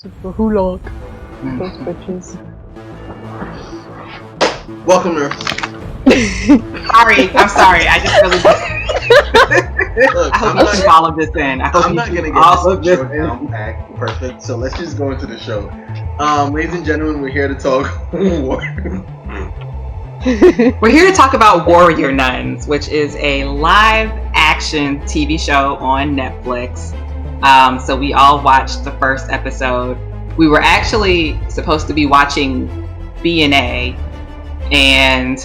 Super hulock. Those bitches. Welcome to. I'm sorry. I just really. Look, I hope you keep all of this in. I'm not gonna get all of this this show down packed perfect, so let's just go into the show. Ladies and gentlemen, we're here to talk war. We're here to talk about Warrior Nuns, which is a live-action TV show on Netflix. So we all watched the first episode. We were actually supposed to be watching B&A, and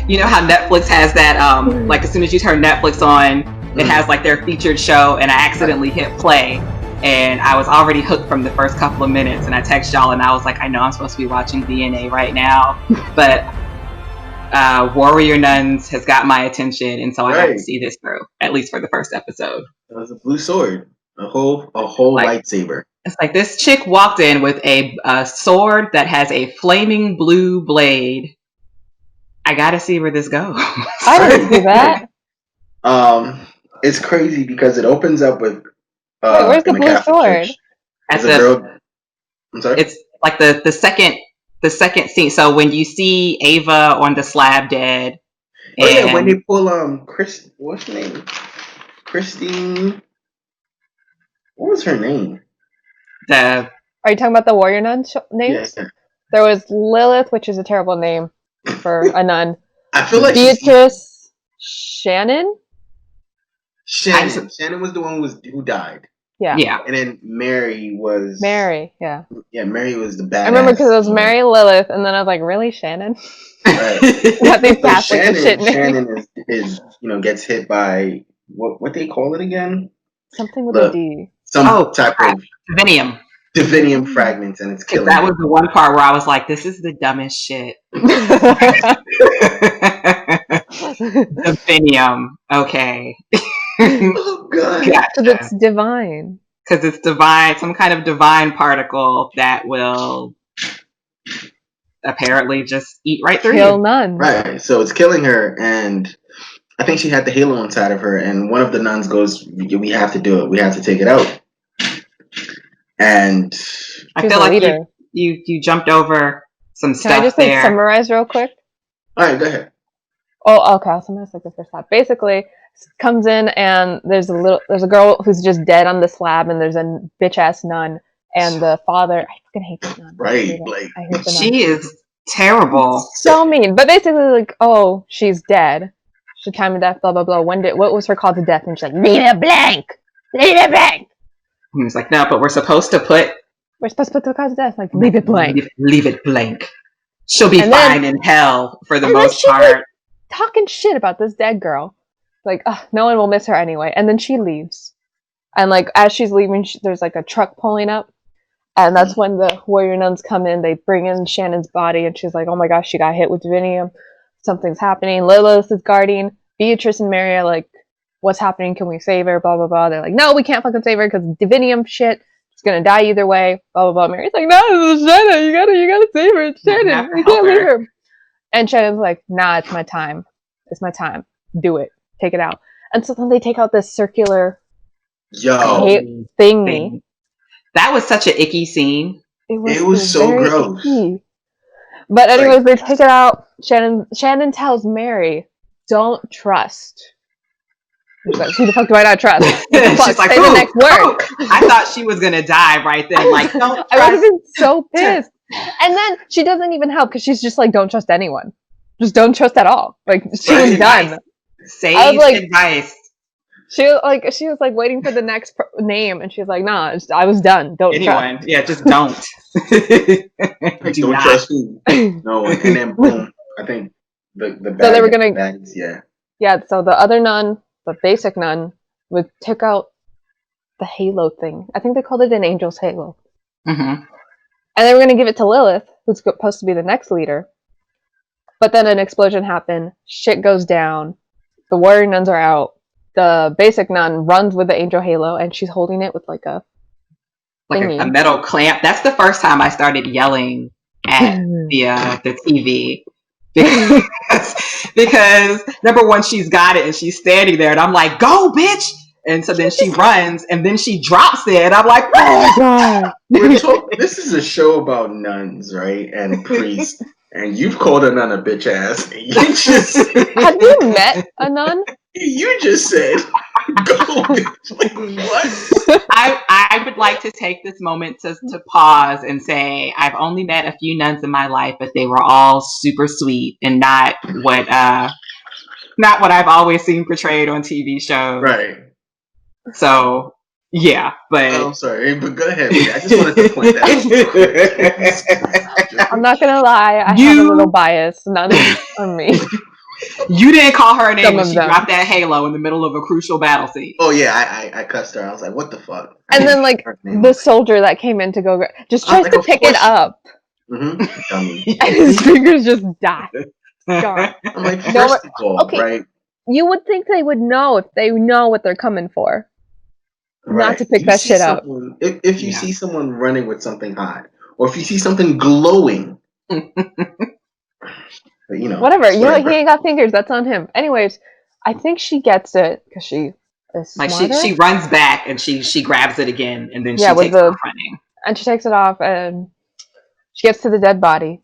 you know how Netflix has that, like as soon as you turn Netflix on, it has like their featured show, and I accidentally hit play, and I was already hooked from the first couple of minutes, and I text y'all, and I was like, I know I'm supposed to be watching B&A right now, but Warrior Nuns has got my attention, and so I have to see this through, at least for the first episode. It was a blue sword, a whole like, lightsaber. It's like this chick walked in with a sword that has a flaming blue blade. I gotta see where this goes. I didn't see that. It's crazy because it opens up with. Wait, where's the blue sword? As a girl. I'm sorry. It's like the second scene. So when you see Ava on the slab dead. Oh yeah, when they pull what's her name? Christine. What was her name? Are you talking about the warrior nun names? Yeah. There was Lilith, which is a terrible name for a nun. I feel like Beatrice, Shannon was the one who died. Yeah. And then Mary was Mary. Yeah. Yeah, Mary was the badass. I remember because it was Mary Lilith, and then I was like, really, Shannon? Right. Got these Catholic and shit names. Shannon is gets hit by what they call it again? Something with a D. Some type of Divinium fragments, and it's killing. That was the one part where I was like, this is the dumbest shit. Divinium. Okay. Oh god. Because it's divine. Because it's divine, some kind of divine particle that will apparently just eat right through Kill you. nuns. Right. So it's killing her, and I think she had the halo inside of her, and one of the nuns goes, we have to do it. We have to take it out. And I feel like you jumped over some stuff there. Can I just summarize real quick? All right, go ahead. Oh, okay. I'll summarize like the first half. Basically, comes in and there's a girl who's just dead on the slab, and there's a bitch ass nun, and the father. I fucking hate this nun. Right, I hate the nun. She is terrible. So mean. But basically, like, oh, she's dead. She time of death. Blah blah blah. What was her call to death? And she's like, leave it blank. Leave it blank. He was like, no, but we're supposed to put the cause of death. Like, leave it blank. Leave it blank. She'll be fine in hell for the most part. Like, talking shit about this dead girl. Like, no one will miss her anyway. And then she leaves. And like, as she's leaving, there's like a truck pulling up. And that's when the warrior nuns come in. They bring in Shannon's body, and she's like, oh my gosh, she got hit with divinium. Something's happening. Lilith is guarding. Beatrice and Mary are like, what's happening? Can we save her? Blah, blah, blah. They're like, no, we can't fucking save her because divinium shit. She's gonna die either way. Blah, blah, blah. Mary's like, no, this is Shannon. You gotta save her. It's Shannon. You can't leave her. And Shannon's like, nah, it's my time. It's my time. Do it. Take it out. And so then they take out this circular thingy. That was such an icky scene. It was so gross. Icky. But anyways, they take it out. Shannon tells Mary, don't trust. She's like, who the fuck do I not trust? She's like, say the next word. I thought she was gonna die right then. Like, don't trust. I would have been so pissed. And then she doesn't even help because she's just like, don't trust anyone. Just don't trust at all. Like, she was done. Sage advice. She was like waiting for the next name, and she was like, nah, I was done. Don't anyone. Trust. Yeah, just don't. Don't trust who. No, and then boom. I think the bad, so they were gonna bads, yeah. Yeah, so the other nun, the basic nun, took out the halo thing. I think they called it an angel's halo. Mm-hmm. And they were going to give it to Lilith, who's supposed to be the next leader. But then an explosion happened. Shit goes down. The warrior nuns are out. The basic nun runs with the angel halo, and she's holding it with like a metal clamp. That's the first time I started yelling at the TV. Because number one, she's got it and she's standing there, and I'm like, go, bitch! And so then she runs, and then she drops it. I'm like, Oh god. This is a show about nuns, right? And priests. And you've called a nun a bitch ass. And you just Have you met a nun? you just said go bitch. Like, what? I would like to take this moment to pause and say I've only met a few nuns in my life, but they were all super sweet and not what I've always seen portrayed on TV shows. Right. So yeah, but I'm sorry, but go ahead. I just wanted to point that out. I'm not gonna lie, I have a little bias. Nuns on me. You didn't call her a name Some when of she them. dropped that halo in the middle of a crucial battle scene. Oh yeah, I cussed her. I was like, what the fuck? And then like the soldier that came in to go just tries like, to of pick course it you- up, Dummy. and his fingers just die. Scar. I'm like, No, first of all, okay. right? You would think they would know if they know what they're coming for. Right. Not to pick You that see shit up. someone- If you see someone running with something hot, or if you see something glowing, but, you know, Whatever. You know what? He ain't got fingers. That's on him. Anyways, I think she gets it because she is Like smarter. she runs back and she grabs it again and then Yeah, she with takes the- off running. And she takes it off and she gets to the dead body.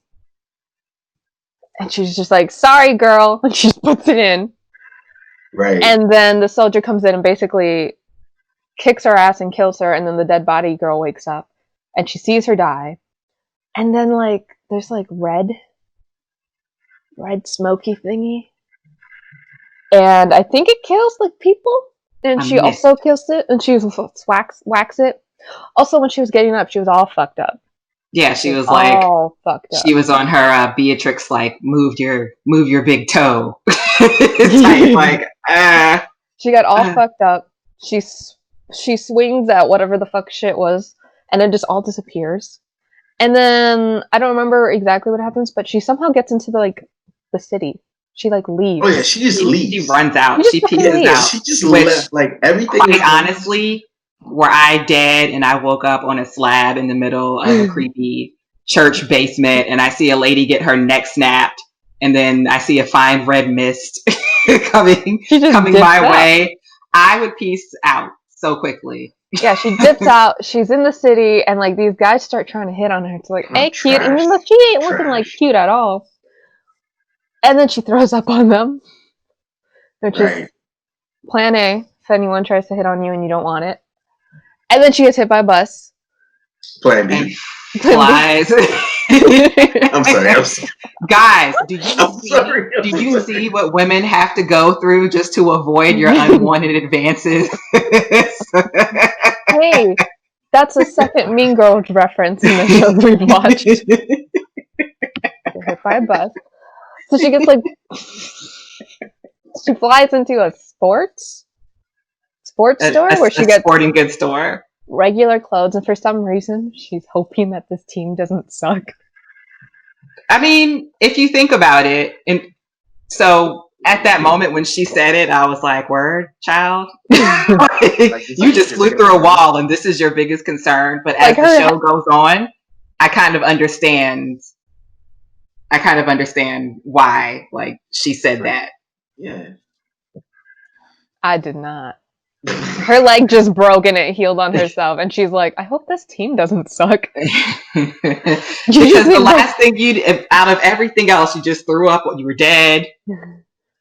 And she's just like, sorry, girl. And she just puts it in. Right. And then the soldier comes in and basically kicks her ass and kills her. And then the dead body girl wakes up and she sees her die. And then, like, there's like red smoky thingy. And I think it kills like people. And she also kills it. And she whacks it. Also, when she was getting up, she was all fucked up. Yeah, she was like, all fucked up. she was on her Beatrix, like, move your big toe. Type, like, She got all fucked up. She swings at whatever the fuck shit was, and then just all disappears. And then I don't remember exactly what happens, but she somehow gets into the city. She like leaves. Oh yeah, she just leaves. She runs out. She She just pieces leaves. out. She just Which, left. Like everything. quite honestly, were I dead and I woke up on a slab in the middle of a creepy church basement and I see a lady get her neck snapped and then I see a fine red mist coming my way, I would peace out so quickly. Yeah, she dips out. She's in the city, and like these guys start trying to hit on her. It's like, hey, cute, trash. even though she ain't looking like cute at all. And then she throws up on them, which is plan A if anyone tries to hit on you and you don't want it. And then she gets hit by a bus. Plan B. Flies. I'm sorry. Guys, do you see what women have to go through just to avoid your unwanted advances? Hey, that's a second Mean Girls reference in the shows we've watched. Get hit by a bus. So she gets she flies into a sports store where she gets sporting goods store. Regular clothes, and for some reason she's hoping that this team doesn't suck. I mean, if you think about it, and so at that moment when she said it, I was like, word, child. You just flew through a wall and this is your biggest concern. But as the show goes on, I kind of understand why like she said that. Yeah. I did not. Her leg just broke and it healed on herself, and she's like, I hope this team doesn't suck. Because the last thing out of everything else, you just threw up when you were dead.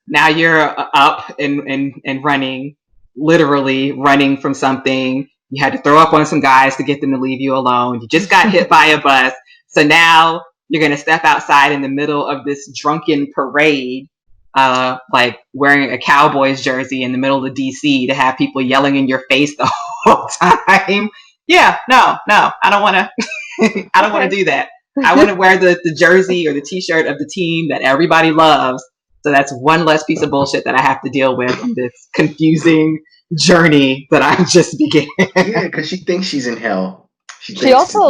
Now you're up and running, literally running from something. You had to throw up on some guys to get them to leave you alone. You just got hit by a bus. So now you're going to step outside in the middle of this drunken parade, like wearing a Cowboys jersey in the middle of DC to have people yelling in your face the whole time. Yeah, no, I don't want to. I don't want to do that. I want to wear the jersey or the T-shirt of the team that everybody loves. So that's one less piece of bullshit that I have to deal with on this confusing journey that I just began. Yeah, because she thinks she's in hell. She also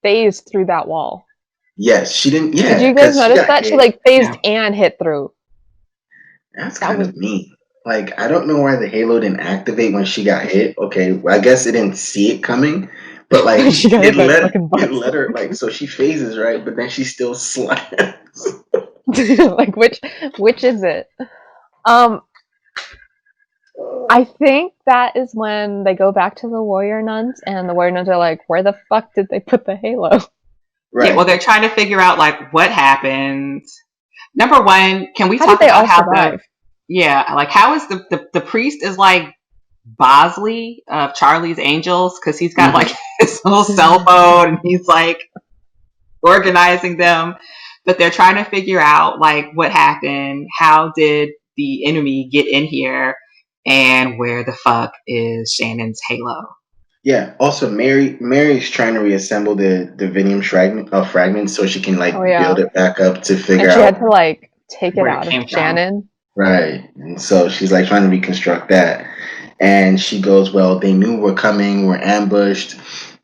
phased through that wall. Yes, she didn't. Yeah, did you guys notice that she phased and hit through? That's kind of mean. Like, I don't know why the halo didn't activate when she got hit. Okay, well, I guess it didn't see it coming, but like it let her like, so she phases right, but then she still slams. Like which is it? I think that is when they go back to the warrior nuns, and the warrior nuns are like, "Where the fuck did they put the halo?" Right. Yeah, well, they're trying to figure out like what happened. Number one, can we How talk did they about all how survive? like how is the priest is like Bosley of Charlie's Angels because he's got like his little cell phone and he's like organizing them, but they're trying to figure out like what happened, how did the enemy get in here, and where the fuck is Shannon's halo? Yeah. Also, Mary's trying to reassemble the Divinium fragments so she can like build it back up to figure and she out had to like take it where out it of came from. Shannon. Right. And so she's like trying to reconstruct that. And she goes, well, they knew we're coming. We're ambushed.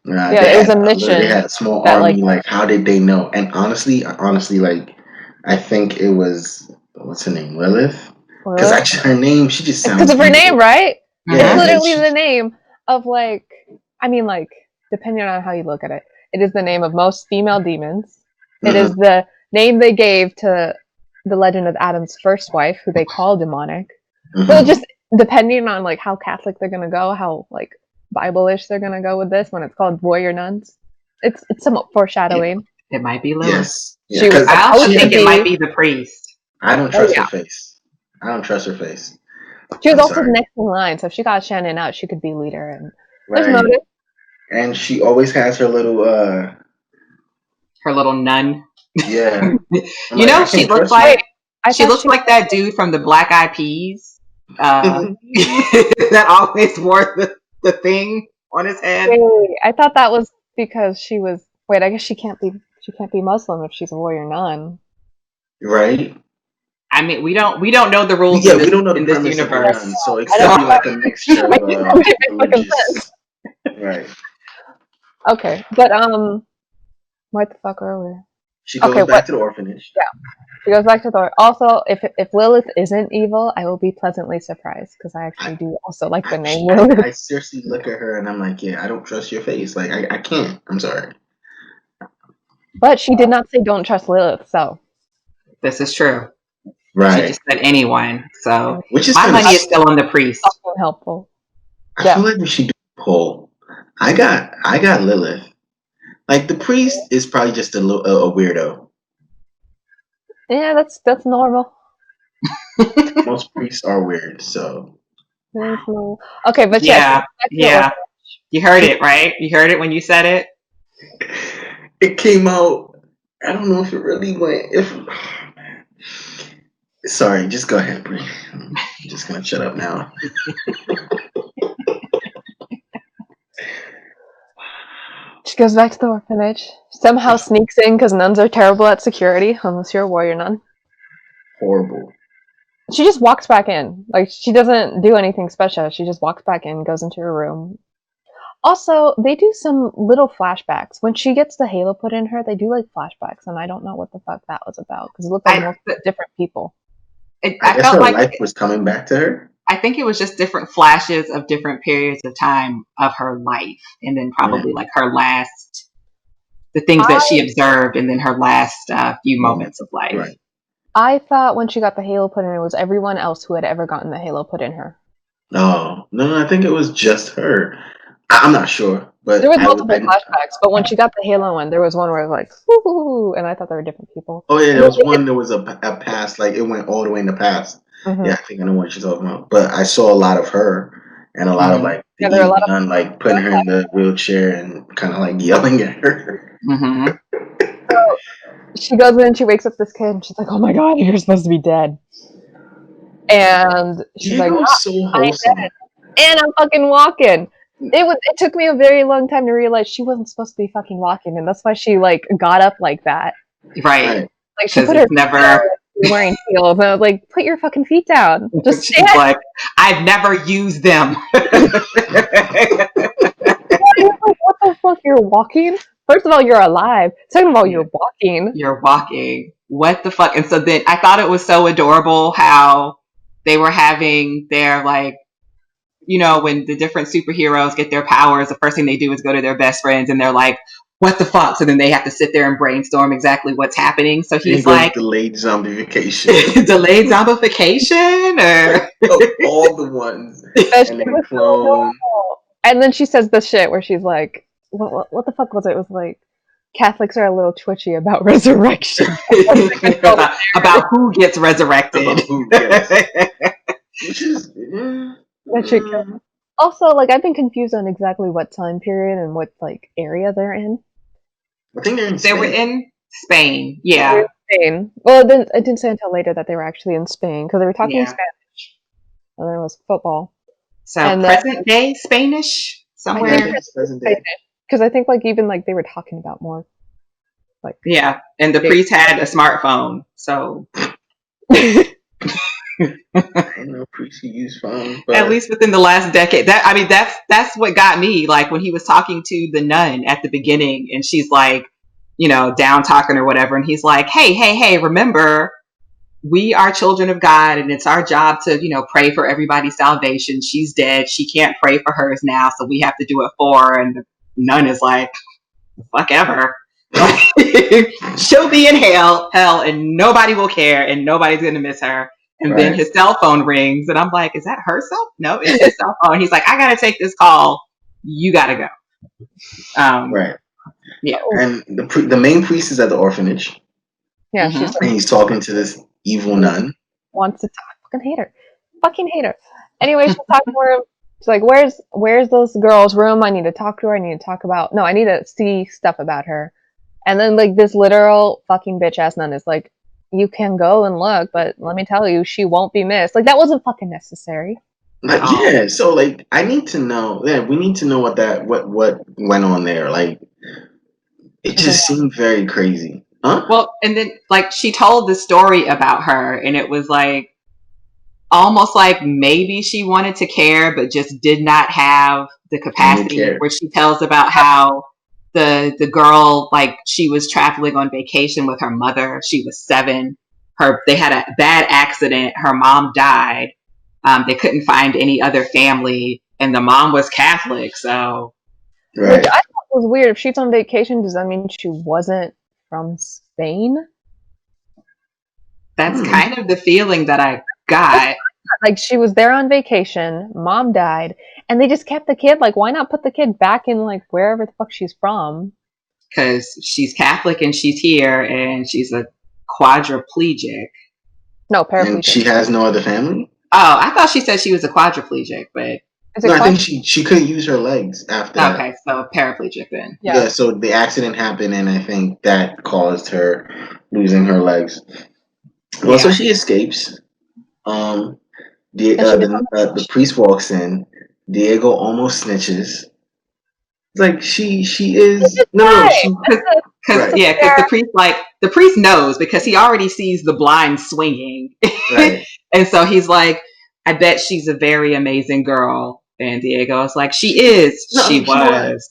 It was a mission. They had a small army. Like, how did they know? And honestly, like, I think it was, what's her name? Lilith? Because actually her name, she just sounds because of her name, right? Yeah. It's literally the name of like, I mean, like, depending on how you look at it, it is the name of most female demons. It is the name they gave to the Legend of Adam's first wife, who they call demonic. So just depending on like how Catholic they're gonna go, how like Bible-ish they're gonna go with this when it's called warrior nuns. It's some foreshadowing. It might be Lilith. Yes. Yeah. I also think it might be the priest. I don't trust her face. I don't trust her face. She was also next in line, so if she got Shannon out, she could be leader. And there's motive. And she always has her little nun. Yeah. You know, she looks like like that dude from the Black Eyed Peas. That always wore the thing on his head. Wait, I thought that was because she was. Wait, I guess she can't be Muslim if she's a warrior nun. Right. I mean, we don't know the rules. Yeah, we don't know in this universe, so it could be like a mixture of religious. Right. Okay, but what the fuck are we? She goes back to the orphanage. Yeah, she goes back to the. Also, if Lilith isn't evil, I will be pleasantly surprised because I actually do also like the name Lilith. I seriously look at her and I'm like, yeah, I don't trust your face. Like, I can't. I'm sorry. But she did not say don't trust Lilith, so this is true. Right. She just said anyone. So which is my money is still on the priest. Helpful. I feel like we should do a poll. I got Lilith. Like the priest is probably just a weirdo. Yeah, that's normal. Most priests are weird, so. Okay, but yeah. You heard it, right? You heard it when you said it. It came out. I don't know if it really went. Sorry, just go ahead, Brie. I'm just gonna shut up now. She goes back to the orphanage. Somehow sneaks in because nuns are terrible at security, unless you're a warrior nun. Horrible. She just walks back in. Like, she doesn't do anything special. She just walks back in, goes into her room. Also, they do some little flashbacks. When she gets the halo put in her, they do like flashbacks, and I don't know what the fuck that was about because it looked like different people. I guess her life was coming back to her. I think it was just different flashes of different periods of time of her life, and then probably like her last, the things that she observed, and then her last few moments of life. Right. I thought when she got the halo put in her, it was everyone else who had ever gotten the halo put in her. No, I think it was just her. I'm not sure, but there was multiple flashbacks. But when she got the halo one, there was one where it was like, "Woo!" and I thought they were different people. Oh yeah, there was one. There was a past, like it went all the way in the past. Mm-hmm. Yeah, I think I know what she's talking about. But I saw a lot of her and a lot of like the nun, like putting her in the wheelchair and kind of like yelling at her. Mm-hmm. So she goes in and she wakes up this kid and she's like, "Oh my god, you're supposed to be dead." And she's like, so wholesome. I'm dead. And I'm fucking walking. It took me a very long time to realize she wasn't supposed to be fucking walking, and that's why she like got up like that. Right. Like she put her wearing heels, and I was like, "Put your fucking feet down." Just she's like, "I've never used them." What the fuck? You're walking? First of all, you're alive. Second of all, you're walking. You're walking. What the fuck? And so then I thought it was so adorable how they were having their like, you know, when the different superheroes get their powers, the first thing they do is go to their best friends and they're like, what the fuck? So then they have to sit there and brainstorm exactly what's happening. So he's like, delayed zombification. Delayed zombification? Or all the ones. And then clone. And then she says the shit where she's like, what the fuck was it? It was like, Catholics are a little twitchy about resurrection. about who gets resurrected. About who gets. Which is... Also, like, I've been confused on exactly what time period and what, like, area they're in. I think they're in Spain. They were in Spain, yeah. Spain. Well, it didn't say until later that they were actually in Spain, because they were talking Spanish. And then it was football. So, and present day Spanish? Somewhere? Present day. Because I think, like, even, like, they were talking about more. Like, yeah, and the priest had a smartphone, so... I didn't know priests use phones. But... At least within the last decade. That's what got me. Like when he was talking to the nun at the beginning, and she's like, down talking or whatever, and he's like, hey, remember, we are children of God, and it's our job to, pray for everybody's salvation. She's dead. She can't pray for hers now, so we have to do it for her. And the nun is like, fuck ever. She'll be in hell, and nobody will care, and nobody's gonna miss her. And then his cell phone rings, and I'm like, is that her cell? No, it's his cell phone. He's like, I gotta take this call. You gotta go. Right. Yeah. And the main priest is at the orphanage. Yeah. Mm-hmm. And he's talking to this evil nun. Wants to talk. Fucking hate her. Anyway, she'll talk to him. She's like, where's those girls' room? I need to talk to her. I need to see stuff about her. And then, like, this literal fucking bitch-ass nun is like, you can go and look, but let me tell you, she won't be missed. Like, that wasn't fucking necessary. Yeah, so, like, I need to know. Yeah, we need to know what went on there. Like, it just seemed very crazy. Huh? Well, and then, like, she told the story about her, and it was, like, almost like maybe she wanted to care, but just did not have the capacity, where she tells about how the girl, like, she was traveling on vacation with her mother. She was 7. They had a bad accident. Her mom died. They couldn't find any other family, and the mom was Catholic, so. Right. Which I thought was weird. If she's on vacation, does that mean she wasn't from Spain? That's kind of the feeling that I got. Like, she was there on vacation, mom died, and they just kept the kid. Like, why not put the kid back in, like, wherever the fuck she's from? Because she's Catholic and she's here, and she's a quadriplegic. No, paraplegic. And she has no other family? Oh, I thought she said she was a quadriplegic, but... No, I think she couldn't use her legs after that. Okay, so paraplegic then. Yeah, so the accident happened, and I think that caused her losing her legs. Well, so she escapes. The priest walks in. Diego almost snitches. It's like she is because the priest knows, because he already sees the blind swinging, right. And so he's like, I bet she's a very amazing girl. And Diego is like, she is. No, she was.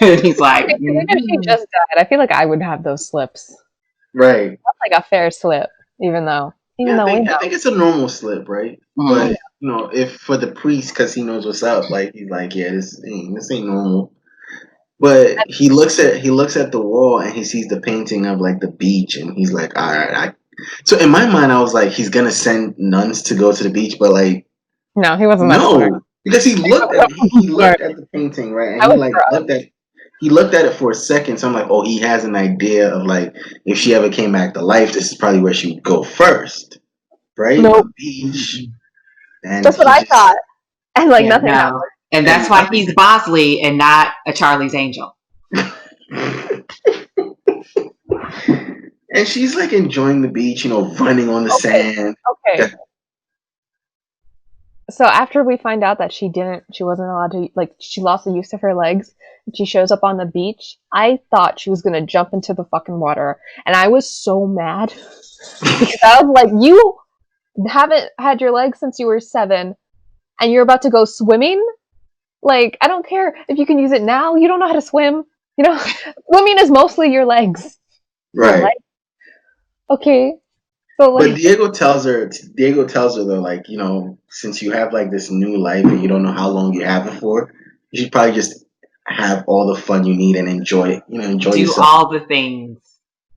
And he's like, even if she just died, I feel like I would have those slips. Right. That's like a fair slip, even though I think it's a normal slip, right? Mm-hmm. But if for the priest, because he knows what's up, like, he's like, yeah, this ain't normal. But he looks at the wall and he sees the painting of, like, the beach, and he's like, all right. So in my mind, I was like, he's gonna send nuns to go to the beach, but, like, no, he wasn't. That smart. Because he looked at the painting, right? And he looked at it for a second. So I'm like, oh, he has an idea of, like, if she ever came back to life, this is probably where she would go first, right? Nope. The beach. And that's what I thought. And, like, nothing happened. And that's why he's Bosley and not a Charlie's Angel. And she's, like, enjoying the beach, running on the sand. Okay. So after we find out that she wasn't allowed to, like, she lost the use of her legs, and she shows up on the beach, I thought she was going to jump into the fucking water. And I was so mad. Because I was like, you haven't had your legs since you were 7, and you're about to go swimming? Like, I don't care if you can use it now. You don't know how to swim. Swimming is mostly your legs. Right. Okay. So, like, but Diego tells her though, like, since you have, like, this new life and you don't know how long you have it for, you should probably just have all the fun you need and enjoy Do yourself. all the things.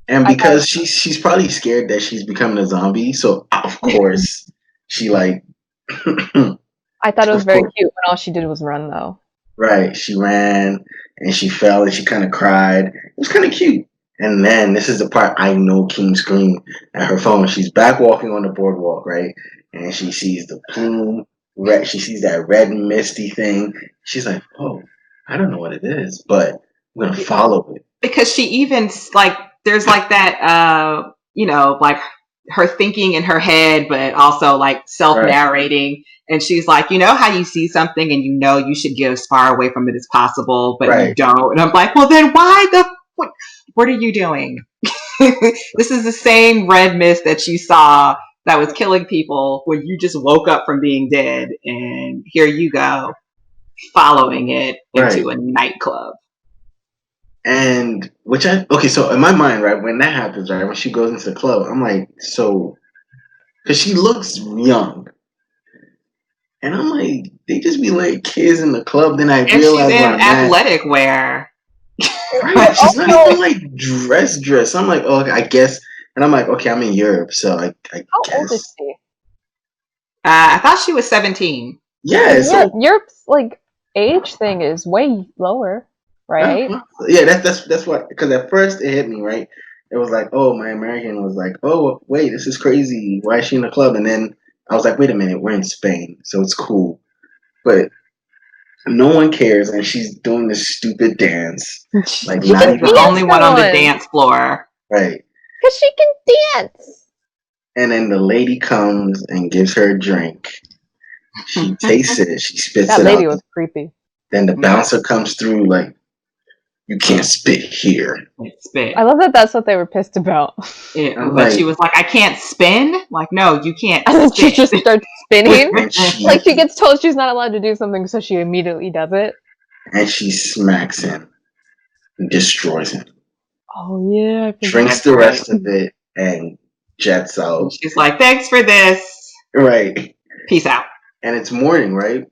And because she's probably scared that she's becoming a zombie, so of course she like. I thought it was very cute when all she did was run, though. Right, she ran and she fell and she kind of cried. It was kind of cute. And then this is the part I know Keem screamed at her phone. She's back walking on the boardwalk, right? And she sees the plume, she sees that red misty thing. She's like, "Oh, I don't know what it is, but I'm gonna follow it." Because she even like there's like that like her thinking in her head, but also like self-narrating. Right. And she's like, you know how you see something and you know you should get as far away from it as possible, but you don't. And I'm like, well, then why what are you doing? This is the same red mist that you saw that was killing people when you just woke up from being dead, and here you go following it into a nightclub. And so in my mind, right, when that happens, right, when she goes into the club, I'm like, so, because she looks young. And I'm like, they just be like kids in the club. Then I realize she's in athletic wear. Right, she's not even like dress. I'm like, oh, I guess. And I'm like, okay, I'm in Europe, so I guess. How old is she? I thought she was 17. Yeah, so Europe's like age thing is way lower, right? Yeah, that's what. Because at first it hit me, right. It was like, oh, my American was like, oh, wait, this is crazy. Why is she in the club? And then I was like, wait a minute, we're in Spain, so it's cool. But no one cares, and she's doing this stupid dance. Like, not even the only one on the dance floor. Right. Because she can dance. And then the lady comes and gives her a drink. She tastes it. She spits it out. That lady was creepy. Then the bouncer comes through like, you can't spit here. Spit. I love that that's what they were pissed about. Yeah, but she was like, I can't spin? Like, no, you can't. And then she just starts spinning. Like, she gets told she's not allowed to do something, so she immediately does it. And she smacks him. Destroys him. Oh, yeah. Drinks the rest of it and jets out. She's like, thanks for this. Right. Peace out. And it's morning, right?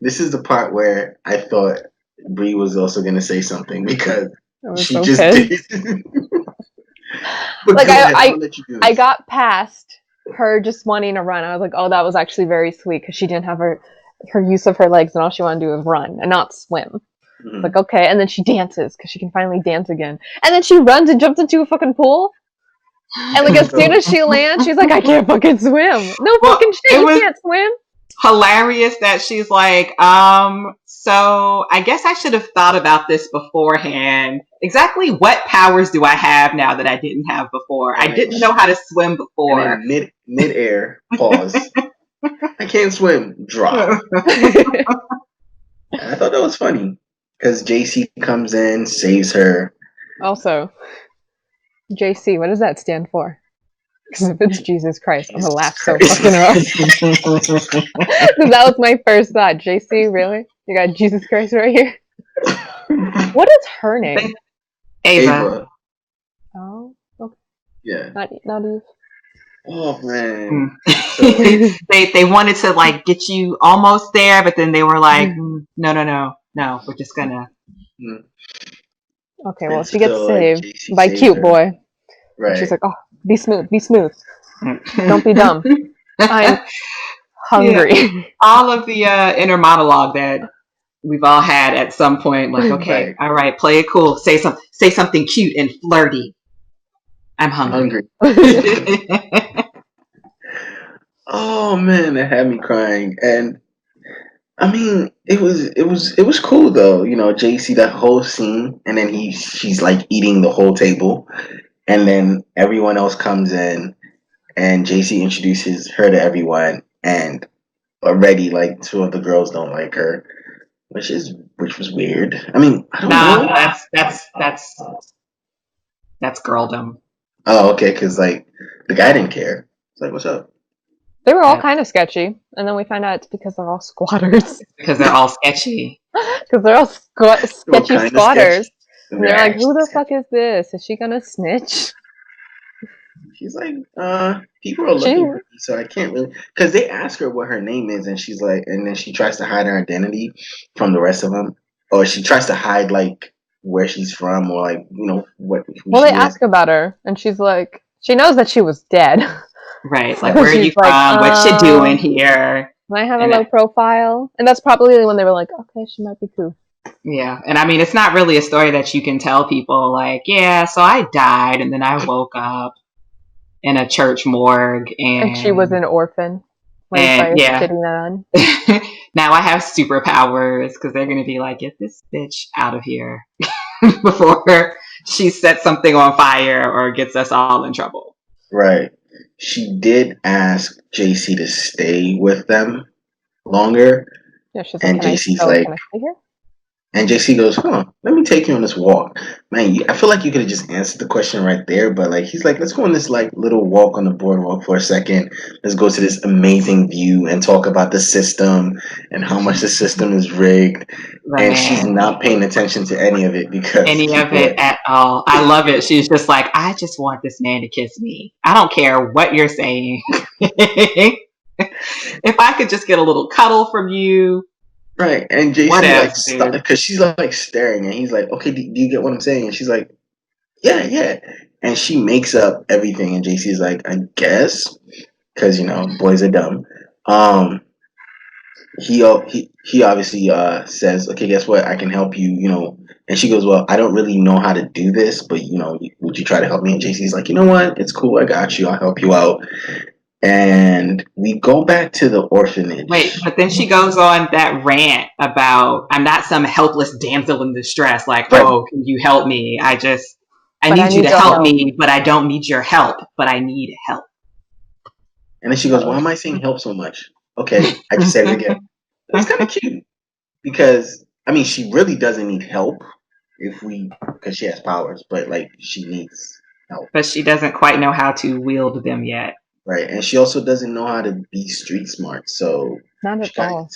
This is the part where I thought Bree was also going to say something because she so just pissed. Did. Like, I got past her just wanting to run. I was like, oh, that was actually very sweet because she didn't have her use of her legs and all she wanted to do was run and not swim. Mm-hmm. Like, okay. And then she dances because she can finally dance again. And then she runs and jumps into a fucking pool. And like, as soon as she lands, she's like, I can't fucking swim. No fucking shit, you can't swim. Hilarious that she's like, so I guess I should have thought about this beforehand. Exactly what powers do I have now that I didn't have before? I didn't know how to swim before. Mid-air, pause. I can't swim, drop. I thought that was funny because JC comes in, saves her. Also, JC, what does that stand for? Because if it's Jesus Christ, I'm gonna laugh so fucking hard. Because that was my first thought. JC, really? You got Jesus Christ right here? What is her name? Ava. Oh, okay. Yeah. Not Eve. Oh man. They wanted to like get you almost there, but then they were like, no, we're just gonna. Okay, well, she gets saved by cute boy. Right. And she's like, oh, be smooth. Don't be dumb. I'm hungry. Yeah. All of the inner monologue that we've all had at some point, like, okay, all right, play it cool. Say something cute and flirty. I'm hungry. Oh man, that had me crying. And I mean, it was cool though. You know, JC, that whole scene, and then she's like eating the whole table. And then everyone else comes in, and JC introduces her to everyone, and already like two of the girls don't like her, which was weird. I mean, I don't know. That's girldom. Oh, okay, because like the guy didn't care. It's like, what's up? They were all kind of sketchy, and then we find out it's because they're all squatters. Because they're all sketchy. Because they're all sketchy squatters. And they're like, who the fuck is this? Is she gonna snitch? She's like, people are looking for me, so I can't really. Because they ask her what her name is, and she's like, and then she tries to hide her identity from the rest of them. or she tries to hide like where she's from, or like who Well, they she is. ask about her, and she's like, she knows that she was dead. Right. So Like, where are you she's like, from? What you doing here? I have a And low profile, and that's probably when they were like, okay, she might be cool. yeah, and I mean, it's not really a story that you can tell people like, yeah, so I died and then I woke up in a church morgue And she was an orphan raised by a yeah. shitty nun. Now I have superpowers because they're going to be like, get this bitch out of here before she sets something on fire or gets us all in trouble. Right. She did ask JC to stay with them longer. Yeah, she's like, and JC's like, can I stay here? And JC goes, let me take you on this walk. Man, I feel like you could have just answered the question right there, but like he's like, let's go on this like little walk on the boardwalk for a second. Let's go to this amazing view and talk about the system and how much the system is rigged. And she's not paying attention to any of it at all. I love it. She's just like, I just want this man to kiss me. I don't care what you're saying. If I could just get a little cuddle from you. Right, and JC like stopped because she's like staring, and he's like, "Okay, do you get what I'm saying?" And she's like, "Yeah," and she makes up everything, and JC's like, "I guess," because boys are dumb. He obviously says, "Okay, guess what? I can help you," and she goes, "Well, I don't really know how to do this, but would you try to help me?" And JC's like, "You know what? It's cool. I got you. I'll help you out." And we go back to the orphanage. Wait, but then she goes on that rant about, I'm not some helpless damsel in distress. Like, right. Oh, can you help me? I need you to help me, but I don't need your help, but I need help. And then she goes, why am I saying help so much? Okay, I just said it again. That's kind of cute. Because, I mean, she really doesn't need help because she has powers, but like she needs help. But she doesn't quite know how to wield them yet. Right, and she also doesn't know how to be street smart, so not at all.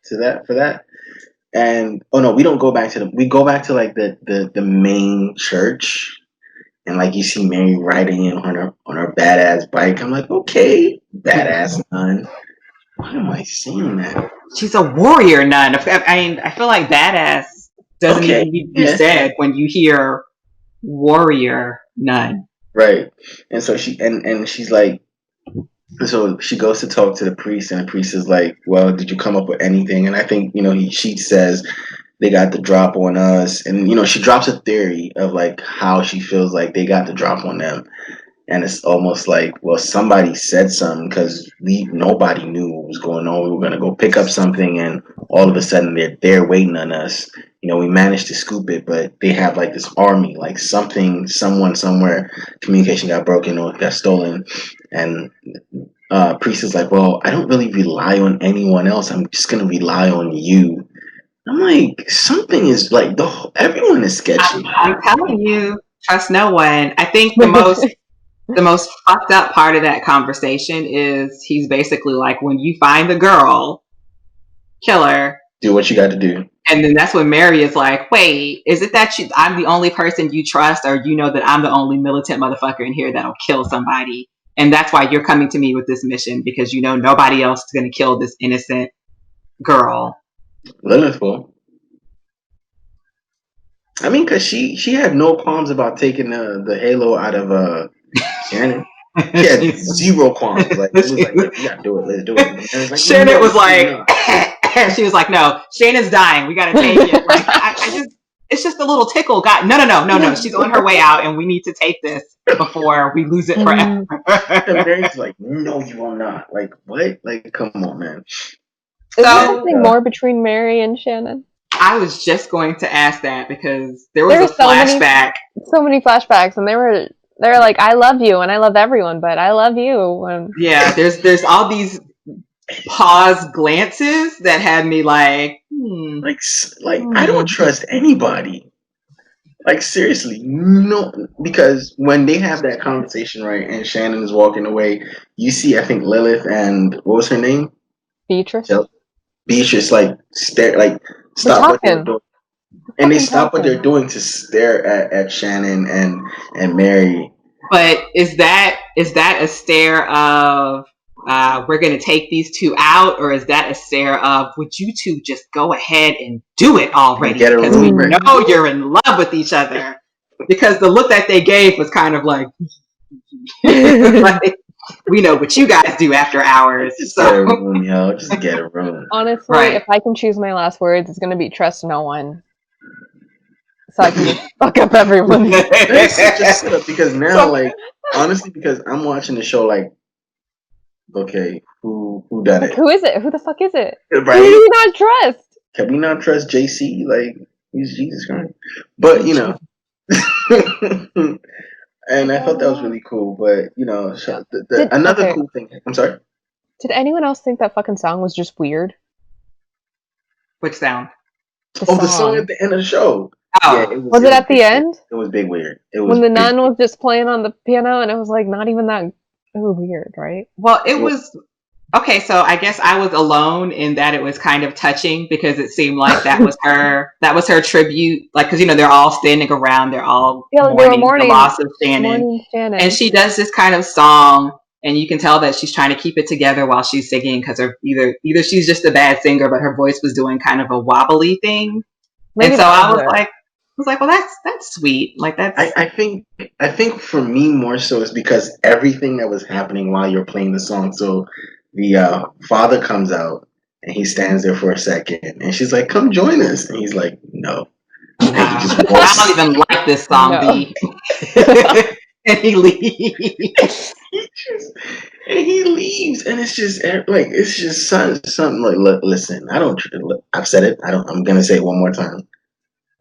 For that. And we don't go back to we go back to like the main church, and like you see Mary riding in on her badass bike. I'm like, okay, badass nun. Why am I saying that? She's a warrior nun. I feel like badass doesn't even need to be said when you hear warrior nun. Right. And so she's like, so she goes to talk to the priest, and the priest is like, well, did you come up with anything? And I think, she says they got the drop on us. And, she drops a theory of like how she feels like they got the drop on them. And it's almost like, well, somebody said something because nobody knew what was going on. We were going to go pick up something, and all of a sudden they're there waiting on us. We managed to scoop it, but they have like this army, like someone somewhere, communication got broken or got stolen. And priest is like, well, I don't really rely on anyone else. I'm just going to rely on you. I'm like, something is like, everyone is sketchy. I'm telling you, trust no one. I think the most fucked up part of that conversation is he's basically like, when you find the girl, kill her. Do what you got to do. And then that's when Mary is like, wait, is it that I'm the only person you trust, or you know that I'm the only militant motherfucker in here that'll kill somebody? And that's why you're coming to me with this mission, because nobody else is going to kill this innocent girl. Lilith will. I mean, because she had no qualms about taking the halo out of Shannon. She had zero qualms. Like, it was like, yeah, we gotta do it. Let's do it. And it was like, Shannon was like, she was like, no, Shannon's dying. We gotta take it. Like, it's just a little tickle. God, no. She's on her way out, and we need to take this before we lose it forever. And Mary's like, no, you will not. Like, what? Like, come on, man. Is there something more between Mary and Shannon? I was just going to ask that because there was a flashback. So many flashbacks, and they were like, I love you, and I love everyone, but I love you. Yeah, there's all these paused glances that had me like, I don't trust anybody. Like, seriously, no, because when they have that conversation, right, and Shannon is walking away, you see, I think Lilith and what was her name? Beatrice. Beatrice, like, stare, like, stop what they're doing. And they stop what they're doing to stare at Shannon and Mary. But is that a stare of we're going to take these two out, or is that a stare of, would you two just go ahead and do it already? Because we know you're in love with each other. Because the look that they gave was kind of like, like we know what you guys do after hours. Just get a room, yo. Just get a room. Honestly, if I can choose my last words, it's going to be trust no one. So I can just fuck up everyone. That's such a setup, because now, like, honestly, because I'm watching the show, like, okay, who done it? Who is it? Who the fuck is it? Right? Who do we not trust? Can we not trust JC? Like, he's Jesus Christ. But, you know, and I thought that was really cool. But, you know, another cool thing. I'm sorry? Did anyone else think that fucking song was just weird? Which sound? The song at the end of the show. Oh. Yeah, was it at the end? It was big weird. It was when the nun was just playing on the piano, and it was like not even that. It was weird, right? Well, it was okay. So I guess I was alone in that it was kind of touching, because it seemed like that was her. That was her tribute, like, because, you know, they're all standing around, they're all mourning the loss of Shannon, and she does this kind of song, and you can tell that she's trying to keep it together while she's singing, because either she's just a bad singer, but her voice was doing kind of a wobbly thing. Maybe. And so I was like, well, that's sweet. Like, that's. I think for me more so is because everything that was happening while you're playing the song. So the father comes out and he stands there for a second, and she's like, "Come join us," and he's like, "No." And he just I don't even like this song, B. And he leaves. He leaves, and it's just something like, listen, I've said it. I'm gonna say it one more time.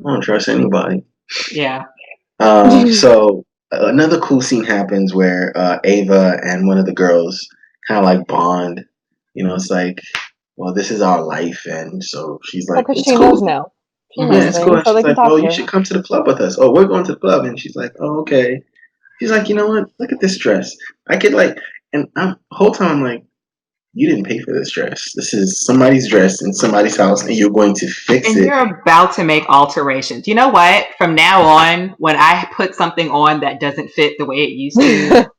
I don't trust anybody. Yeah. So another cool scene happens where Ava and one of the girls kind of like bond. You know, it's like, well, this is our life, and so she's like, because she knows now. It's cool. So she's like, well, you should come to the club with us. Oh, we're going to the club, and she's like, oh, okay. She's like, you know what? Look at this dress. I could and the whole time I'm like, you didn't pay for this dress. This is somebody's dress in somebody's house, and you're going to fix it. And you're about to make alterations. You know what? From now on, when I put something on that doesn't fit the way it used to,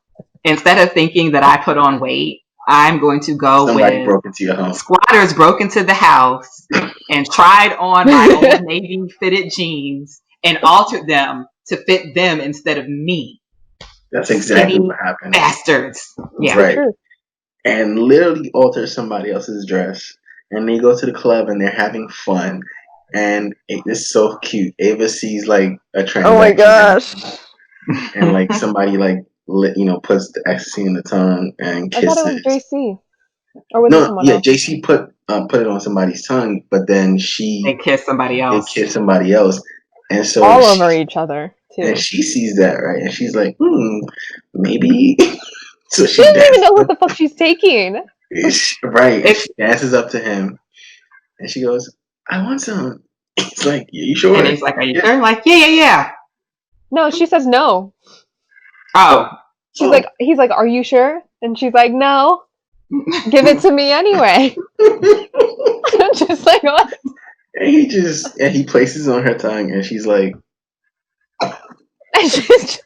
instead of thinking that I put on weight, I'm going to go Somebody broke into your home. Squatters broke into the house and tried on my old Navy fitted jeans and altered them to fit them instead of me. That's exactly what happened. Bastards. Yeah. Right. And literally alter somebody else's dress. And they go to the club and they're having fun. And it's so cute. Ava sees like a transaction. Oh my gosh. And like somebody puts the ecstasy in the tongue and kisses. I thought it was JC. Or was it someone else? JC put it on somebody's tongue, but then they kissed somebody else. They kissed somebody else. And so all over each other too. And she sees that, right? And she's like, maybe. So she doesn't even know what the fuck she's taking. Right. She dances up to him and she goes, I want some. It's like, you sure? And he's like, are you sure? Like, yeah. No, she says no. Oh. He's like, are you sure? And she's like, no. Give it to me anyway. I'm just like, what? And he places it on her tongue and she's like, and she's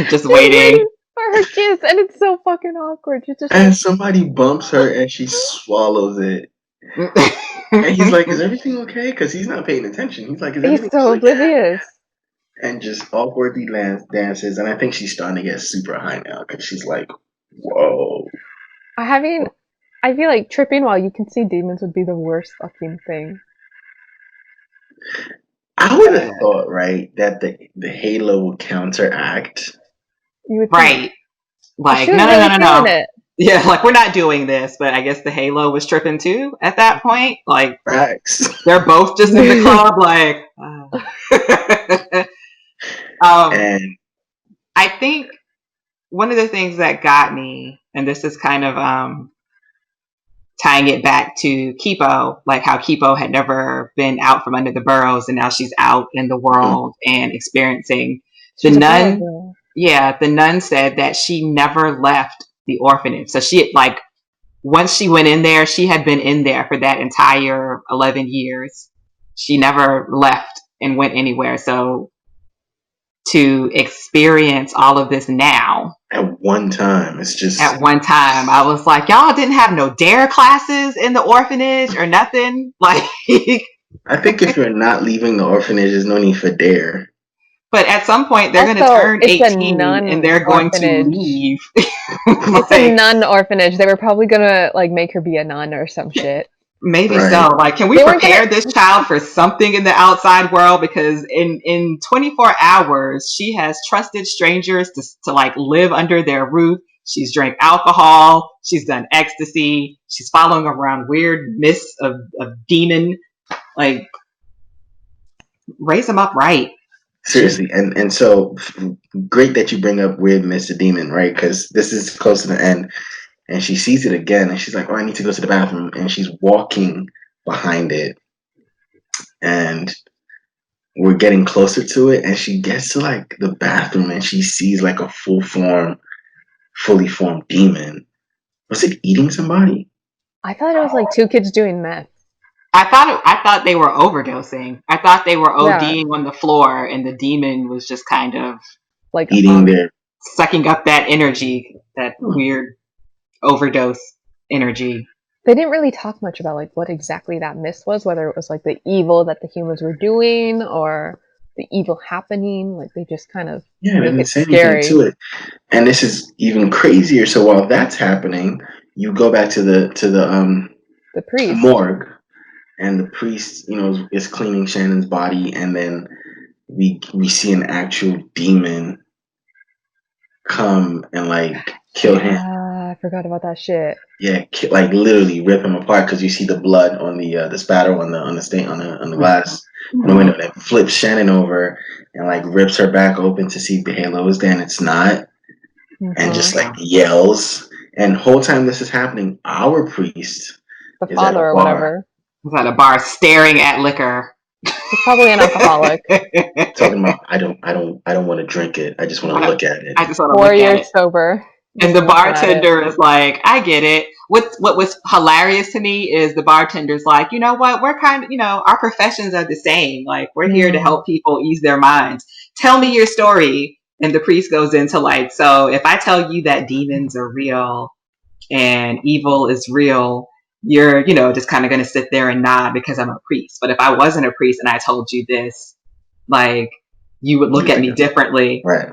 just waiting for her kiss, and it's so fucking awkward. And somebody bumps her and she swallows it. And he's like, is everything okay? Because he's not paying attention. He's like, is everything He's so oblivious. And just awkwardly dances. And I think she's starting to get super high now because she's like, whoa. I feel like tripping while you can see demons would be the worst fucking thing. I would have thought, right, that the halo would counteract. You would right. Like, no. Yeah, like, we're not doing this, but I guess the halo was tripping too at that point. Like, facts. They're both just in the club, like. And I think one of the things that got me, and this is kind of tying it back to Kipo, like how Kipo had never been out from under the burrows, and now she's out in the world and experiencing. The nun said that she never left the orphanage. So she once she went in there, she had been in there for that entire 11 years. She never left and went anywhere. So to experience all of this now. At one time, it's just At one time, I was like, y'all didn't have no dare classes in the orphanage or nothing. Like, I think if you're not leaving the orphanage, there's no need for dare. but at some point they're going to turn 18 and they're going to leave. It's a nun orphanage. They were probably going to like make her be a nun or some shit. Maybe so. Like, can we prepare this child for something in the outside world? Because in 24 hours, she has trusted strangers to like live under their roof. She's drank alcohol. She's done ecstasy. She's following around weird myths of demon. Like, raise them up right. Seriously, and so great that you bring up weird Mr. Demon, right? Because this is close to the end, and she sees it again, and she's like, "Oh, I need to go to the bathroom," and she's walking behind it, and we're getting closer to it, and she gets to like the bathroom, and she sees like a fully formed demon. Was it eating somebody? I thought it was like two kids doing meth. I thought they were overdosing. I thought they were ODing on the floor, and the demon was just kind of like eating their, sucking up that energy, that weird overdose energy. They didn't really talk much about like what exactly that myth was, whether it was like the evil that the humans were doing or the evil happening. Like they just kind of they didn't say anything to it. And this is even crazier. So while that's happening, you go back to the priest morgue. And the priest, is cleaning Shannon's body, and then we see an actual demon come and like kill him. I forgot about that shit. Yeah, like literally rip him apart because you see the blood on the spatter on the stain on the glass on the window. That flips Shannon over and like rips her back open to see if the halo is there, and it's not, and just like yells. And whole time this is happening, our priest, the father or whatever. He's at a bar staring at liquor. He's probably an alcoholic. Talking about, I don't want to drink it. I just want to look at it. I just want to 4 years sober. And the bartender is like, I get it. What was hilarious to me is the bartender's like, you know what? We're kind of, our professions are the same. Like, we're here to help people ease their minds. Tell me your story. And the priest goes into like, so if I tell you that demons are real and evil is real, you're, just kind of going to sit there and nod because I'm a priest. But if I wasn't a priest and I told you this, like, you would look at me differently. Right.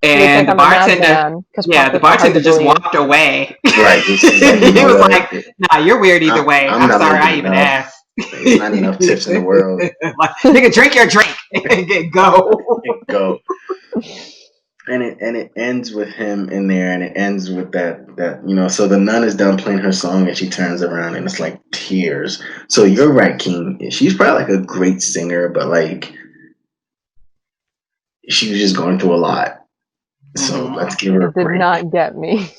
And the bartender just walked away. Right. He was like, nah, you're weird either way. I'm sorry I even asked. There's not enough tips in the world. Like, nigga, drink your drink and go. And it ends with him in there, and it ends with that so the nun is done playing her song, and she turns around, and it's like tears. So you're right, Keem. She's probably like a great singer, but like she was just going through a lot. So let's give her a break. It did not get me.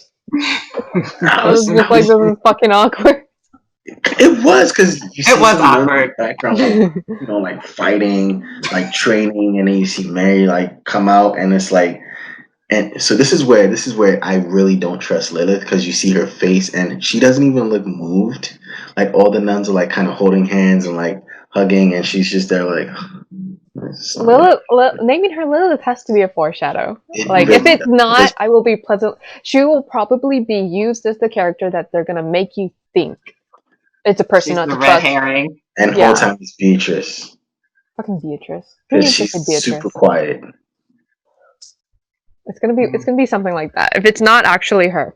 I was just like, this is fucking awkward. It was, because it was awkward. Background, like, like fighting, like training, and then you see Mary like come out, and it's like. And so this is where I really don't trust Lilith, because you see her face and she doesn't even look moved. Like all the nuns are like kind of holding hands and like hugging, and she's just there like. Lilith, naming her Lilith has to be a foreshadow. Like if it's not, I will be pleasant. She will probably be used as the character that they're gonna make you think it's a person not to trust. Red herring. And whole time it's Beatrice. Fucking Beatrice. Because she's super quiet. It's gonna be something like that. If it's not actually her,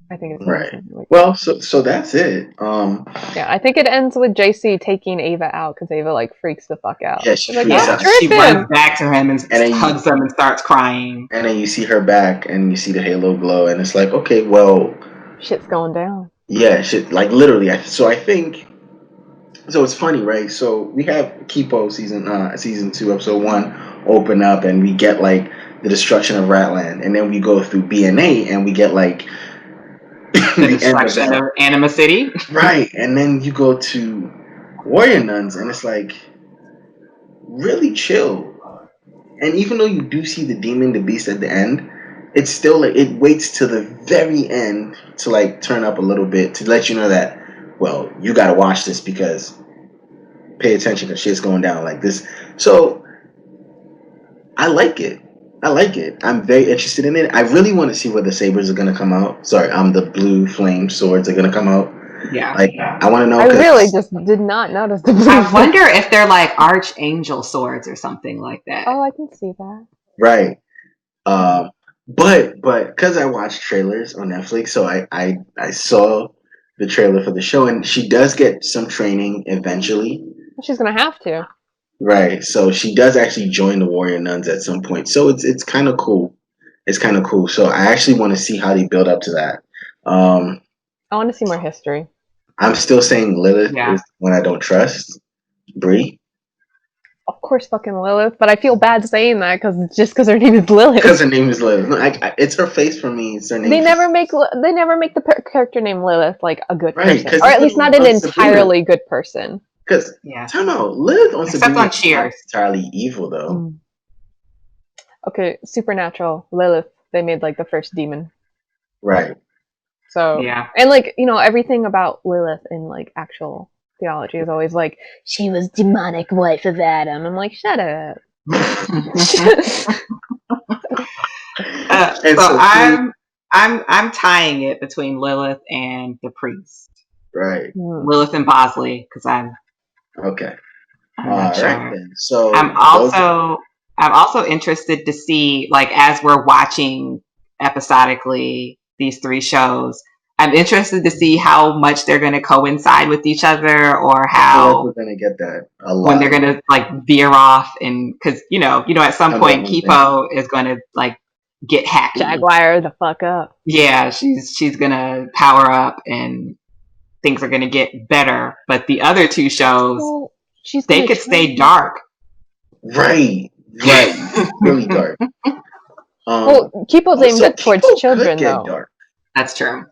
I think it's right. Well, so that's it. Yeah, I think it ends with JC taking Ava out because Ava like freaks the fuck out. Yeah, she freaks out. She runs back to him and hugs him and starts crying. And then you see her back, and you see the halo glow, and it's like, okay, well, shit's going down. Yeah, shit, like literally. So I think. So it's funny, right? So we have Kipo season 2, episode 1 open up, and we get like the destruction of Ratland, and then we go through BNA, and we get like the destruction of Anima City, right? And then you go to Warrior Nuns, and it's like really chill. And even though you do see the demon, the beast at the end, it's still like it waits to the very end to like turn up a little bit to let you know that, well, you gotta watch this because pay attention because shit's going down like this. So I like it. I like it. I'm very interested in it. I really want to see where the sabers are gonna come out. Sorry, the blue flame swords are gonna come out. Yeah. Like, I want to know. I really just did not notice the blue. I wonder if they're like archangel swords or something like that. Oh, I can see that. Right. But because I watched trailers on Netflix, so I saw the trailer for the show, and she does get some training eventually. She's gonna have to. Right. So she does actually join the warrior nuns at some point. So it's kind of cool. It's kind of cool. So I actually want to see how they build up to that. I want to see more history. I'm still saying Lilith is one I don't trust. Bree. Of course, fucking Lilith, but I feel bad saying that because her name is Lilith. Because her name is Lilith. No, it's her face for me. It's her name. They never make the character name Lilith like a good person, or at least not an entirely good person. Because time out, Lilith on Except on Cheers, entirely evil though. Okay, Supernatural Lilith. They made like the first demon. Right. So and like everything about Lilith in like actual theology is always like she was demonic wife of Adam. I'm like, shut up. So I'm tying it between Lilith and the priest. Right. Lilith and Bosley, because I'm okay. not sure. Right then. So I'm also interested to see, like, as we're watching episodically these three shows, I'm interested to see how much they're going to coincide with each other, or how we're going to get that a lot. When they're going to like veer off, and because at some point Kipo is going to like get hacked, Jaguar the fuck up. Yeah, she's going to power up, and things are going to get better. But the other two shows, they could stay dark. Right, really dark. Kipo's aimed towards children, though. Dark. That's true.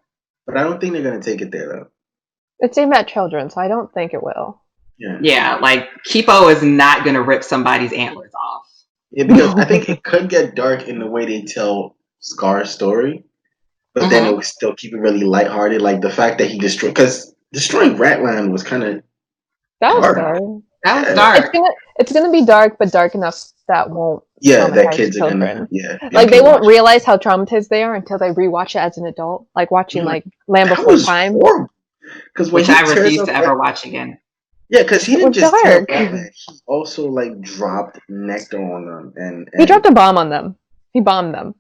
But I don't think they're going to take it there, though. It's aimed at children, so I don't think it will. Yeah, like, Kipo is not going to rip somebody's antlers off. Yeah, because I think it could get dark in the way they tell Scar's story, but then it would still keep it really lighthearted. Like, the fact that he destroyed... Because destroying Ratland was kind of That was dark. That was dark. It's gonna be dark, but dark enough that won't. That kids are gonna. Like they won't realize how traumatized they are until they rewatch it as an adult, like watching like Land Before Time. Which I refuse to ever watch again. Yeah, because he didn't just tear Ratland. He also like dropped nectar on them, and he dropped a bomb on them. He bombed them.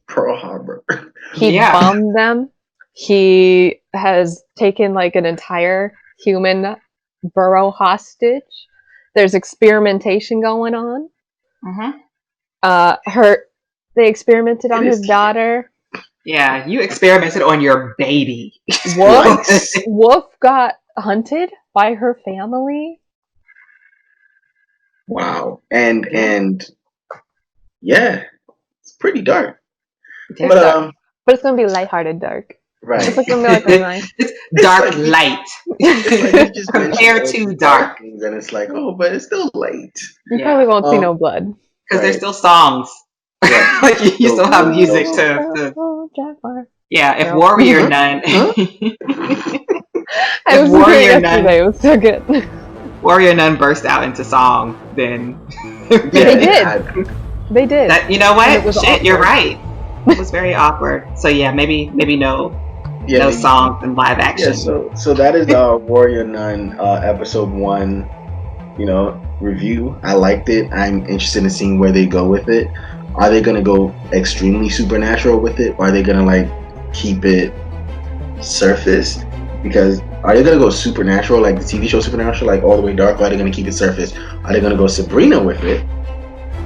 Pearl Harbor. He bombed them. He has taken like an entire human burrow hostage. There's experimentation going on. They experimented on his daughter. Yeah, you experimented on your baby. Wolf got hunted by her family. Wow. And yeah, it's pretty dark. But it's gonna be lighthearted dark. Right. It's gonna be like really nice. It's dark light. Compared to dark. And it's like, but it's still late. You probably won't see no blood. Because there's still songs. Like you still have music to if Warrior Nun I was Warrior Nun it was so good. Warrior Nun burst out into song, then they did. That, you know what? Shit, awkward. You're right. It was very awkward. So maybe no songs and live action. Yeah, so that is our Warrior Nun episode 1, review. I liked it. I'm interested in seeing where they go with it. Are they gonna go extremely supernatural with it, or are they gonna like keep it surface? Because are they gonna go supernatural like the TV show Supernatural, like all the way dark, or are they gonna keep it surface? Are they gonna go Sabrina with it?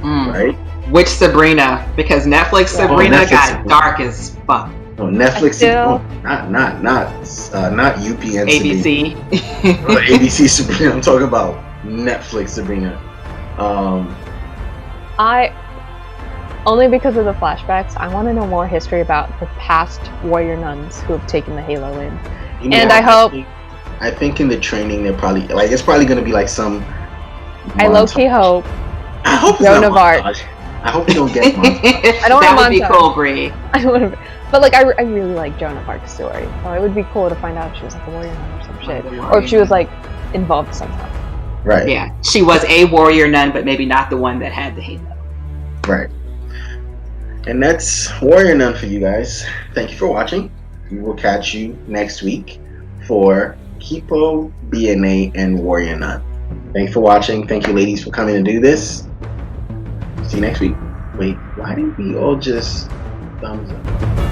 Right? Which Sabrina? Because Netflix Sabrina got dark as fuck. No, Netflix. Not UPN. ABC. ABC Sabrina. I'm talking about Netflix Sabrina. Only because of the flashbacks, I want to know more history about the past warrior nuns who have taken the halo in. I think in the training they're probably like it's probably gonna be like some. I low-key hope. I hope Joan of Arc. I hope you don't get montage. I don't that want would be cool, Bree. I don't want to, but like I really like Joan of Arc's story, so it would be cool to find out if she was like a warrior nun or some shit, or if she was like involved somehow. Right. Yeah. She was a warrior nun, but maybe not the one that had the halo. Right. And that's Warrior Nun for you guys. Thank you for watching. We will catch you next week for Kipo, BNA, and Warrior Nun. Thanks for watching. Thank you, ladies, for coming to do this. See you next week. Wait, why didn't we all just thumbs up?